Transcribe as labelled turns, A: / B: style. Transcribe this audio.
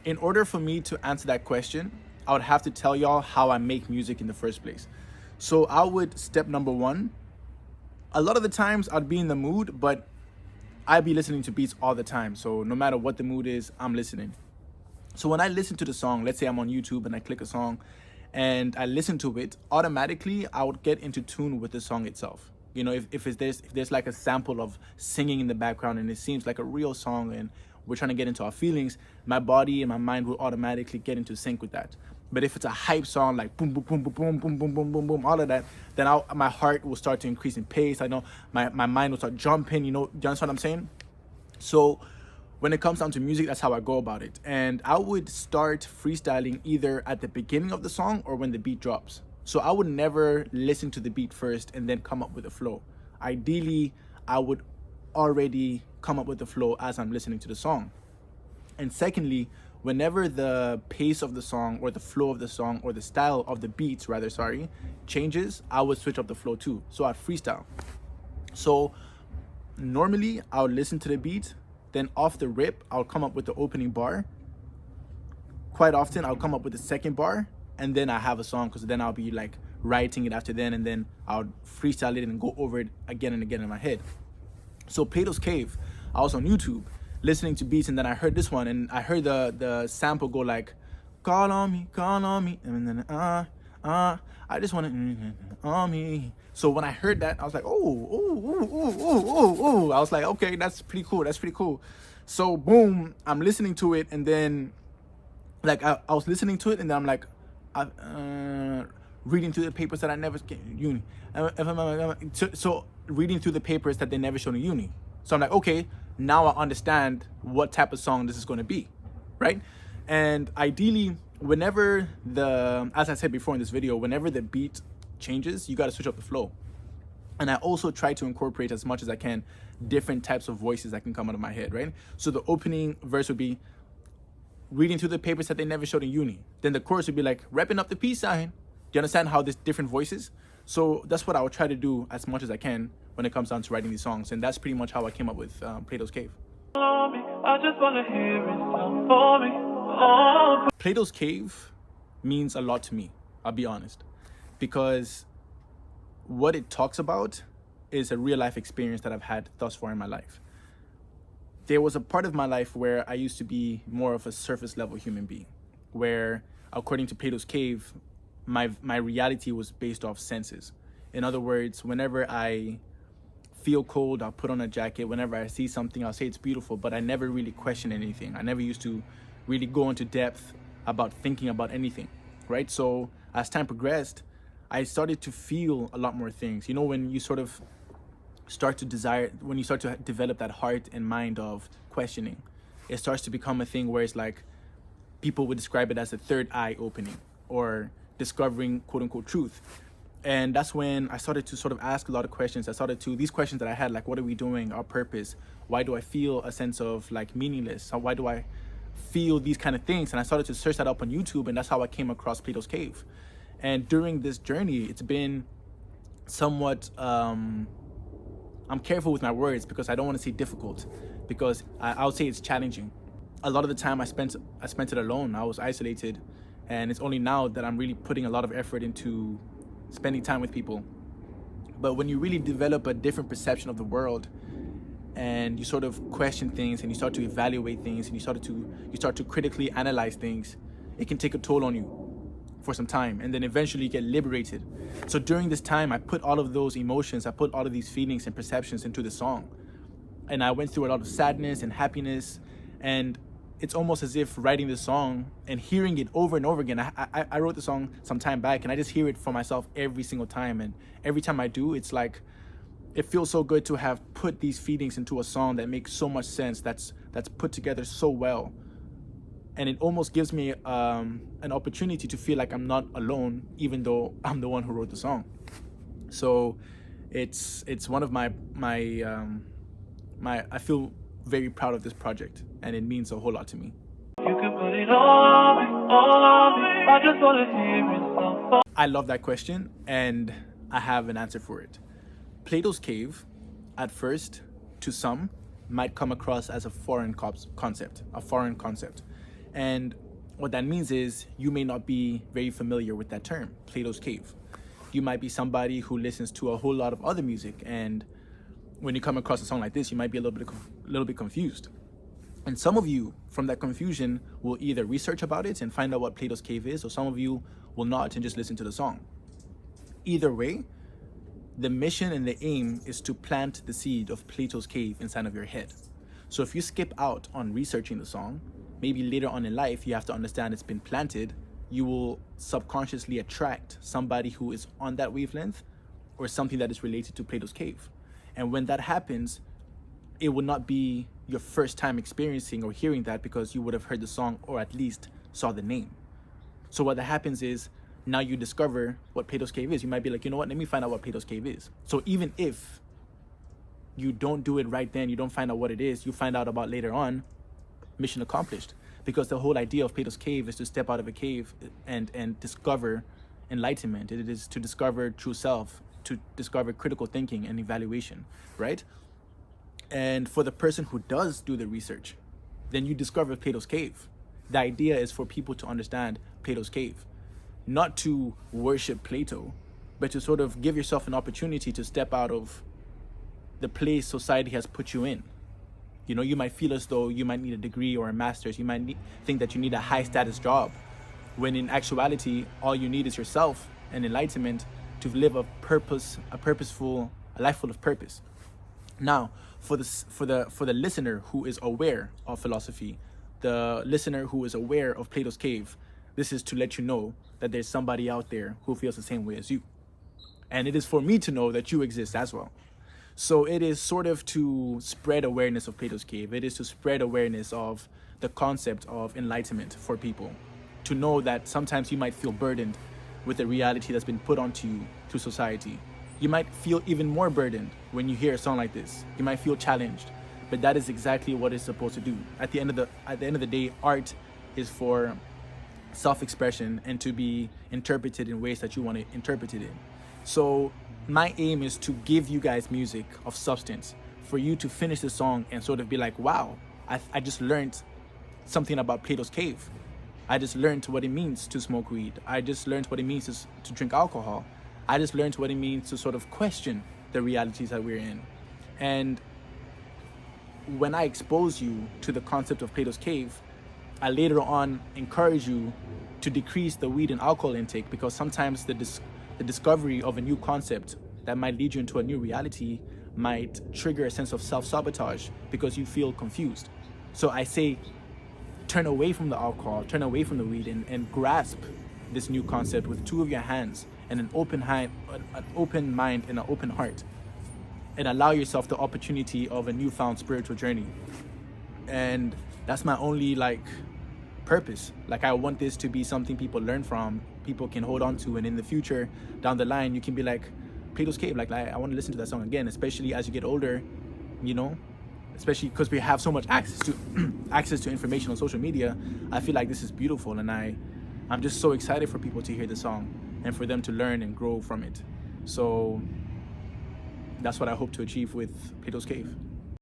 A: In order for me to answer that question, I would have to tell y'all how I make music in the first place. So I would, step number one, a lot of the times I'd be in the mood, but I'd be listening to beats all the time. So no matter what the mood is, I'm listening. So when I listen to the song, let's say I'm on YouTube and I click a song and I listen to it, automatically I would get into tune with the song itself. You know, if there's like a sample of singing in the background and it seems like a real song and we're trying to get into our feelings, my body and my mind will automatically get into sync with that. But if it's a hype song like boom, boom, boom, boom, boom, boom, boom, boom, boom, boom, all of that, then my heart will start to increase in pace. I know my mind will start jumping. You know, do you understand what I'm saying? So when it comes down to music, that's how I go about it. And I would start freestyling either at the beginning of the song or when the beat drops. So I would never listen to the beat first and then come up with a flow. Ideally, I would already come up with the flow as I'm listening to the song. And secondly, whenever the pace of the song or the flow of the song or the style of the beats, rather, sorry, changes, I would switch up the flow too. So I'd freestyle. So normally I would listen to the beat, then off the rip, I'll come up with the opening bar. Quite often I'll come up with the second bar and then I have a song, because then I'll be like writing it after then, and then I'll freestyle it and go over it again and again in my head. So Plato's Cave, I was on YouTube listening to beats, and then I heard this one and I heard the sample go like, call on me, and then I just want to on me. So when I heard that, I was like, oh. I was like, okay, that's pretty cool. So boom, I'm listening to it, and then like I was listening to it, and then I'm like, reading through the papers that I never get in uni. So reading through the papers that they never showed in uni. So I'm like, okay, now I understand what type of song this is going to be, right? And ideally, whenever as I said before in this video, whenever the beat changes, you got to switch up the flow. And I also try to incorporate as much as I can different types of voices that can come out of my head, right? So the opening verse would be reading through the papers that they never showed in uni. Then the chorus would be like, repping up the peace sign. Do you understand how there's different voices? So that's what I would try to do as much as I can when it comes down to writing these songs. And that's pretty much how I came up with Plato's Cave. I just wanna hear it for me. Oh. Plato's Cave means a lot to me, I'll be honest. Because what it talks about is a real life experience that I've had thus far in my life. There was a part of my life where I used to be more of a surface level human being, where according to Plato's Cave, my reality was based off senses. In other words, whenever I feel cold, I'll put on a jacket. Whenever I see something, I'll say it's beautiful, but I never really question anything. I never used to really go into depth about thinking about anything, right? So as time progressed, I started to feel a lot more things. You know, when you sort of start to develop that heart and mind of questioning, it starts to become a thing where it's like people would describe it as a third eye opening or discovering quote unquote truth. And that's when I started to sort of ask a lot of questions. These questions that I had, like, what are we doing? Our purpose? Why do I feel a sense of like meaningless? Why do I feel these kind of things? And I started to search that up on YouTube, and that's how I came across Plato's Cave. And during this journey, it's been somewhat, I'm careful with my words because I don't want to say difficult, because I would say it's challenging. A lot of the time I spent it alone. I was isolated, and it's only now that I'm really putting a lot of effort into spending time with people. But when you really develop a different perception of the world, and you sort of question things, and you start to evaluate things, and you start to critically analyze things, it can take a toll on you for some time, and then eventually you get liberated. So during this time, I put all of those emotions, I put all of these feelings and perceptions into the song. And I went through a lot of sadness and happiness, and it's almost as if writing the song and hearing it over and over again. I wrote the song some time back, and I just hear it for myself every single time. And every time I do, it's like, it feels so good to have put these feelings into a song that makes so much sense, that's put together so well. And it almost gives me an opportunity to feel like I'm not alone, even though I'm the one who wrote the song. So it's one of my I feel very proud of this project, and it means a whole lot to me. You can put it on me. I just want to hear it. I love that question, and I have an answer for it. Plato's Cave, at first, to some, might come across as a foreign concept. And what that means is you may not be very familiar with that term, Plato's Cave. You might be somebody who listens to a whole lot of other music, and when you come across a song like this, you might be a little bit confused. And some of you, from that confusion, will either research about it and find out what Plato's Cave is, or some of you will not and just listen to the song. Either way, the mission and the aim is to plant the seed of Plato's Cave inside of your head. So if you skip out on researching the song, maybe later on in life you have to understand it's been planted, you will subconsciously attract somebody who is on that wavelength or something that is related to Plato's Cave. And when that happens, it will not be your first time experiencing or hearing that, because you would have heard the song or at least saw the name. So what that happens is, now you discover what Plato's Cave is. You might be like, you know what, let me find out what Plato's Cave is. So even if you don't do it right then, you don't find out what it is, you find out about later on, mission accomplished. Because the whole idea of Plato's Cave is to step out of a cave and discover enlightenment. It is to discover true self, to discover critical thinking and evaluation, right? And for the person who does do the research, then you discover Plato's Cave. The idea is for people to understand Plato's Cave, not to worship Plato, but to sort of give yourself an opportunity to step out of the place society has put you in. You know, you might feel as though you might need a degree or a master's. You might think that you need a high status job, when in actuality, all you need is yourself and enlightenment to live a life full of purpose. Now, for the listener who is aware of philosophy, the listener who is aware of Plato's Cave, this is to let you know that there's somebody out there who feels the same way as you. And it is for me to know that you exist as well. So it is sort of to spread awareness of Plato's Cave. It is to spread awareness of the concept of enlightenment for people. To know that sometimes you might feel burdened with the reality that's been put onto you through society. You might feel even more burdened when you hear a song like this. You might feel challenged, but that is exactly what it's supposed to do. At the end of the day, art is for self-expression and to be interpreted in ways that you want to interpret it in. So my aim is to give you guys music of substance, for you to finish the song and sort of be like, wow, I just learned something about Plato's Cave. I just learned what it means to smoke weed. I just learned what it means to drink alcohol. I just learned what it means to sort of question the realities that we're in. And when I expose you to the concept of Plato's Cave, I later on encourage you to decrease the weed and alcohol intake, because sometimes the discovery of a new concept that might lead you into a new reality might trigger a sense of self-sabotage because you feel confused. So I say, turn away from the alcohol, turn away from the weed, and grasp this new concept with two of your hands and an open mind and an open heart, and allow yourself the opportunity of a newfound spiritual journey. And that's my only purpose. I want this to be something people learn from, people can hold on to, and in the future, down the line, you can be like, Plato's Cave, I want to listen to that song again, especially as you get older, you know, especially because we have so much access to information on social media. I feel like this is beautiful, and I'm just so excited for people to hear the song and for them to learn and grow from it. So that's what I hope to achieve with Plato's Cave.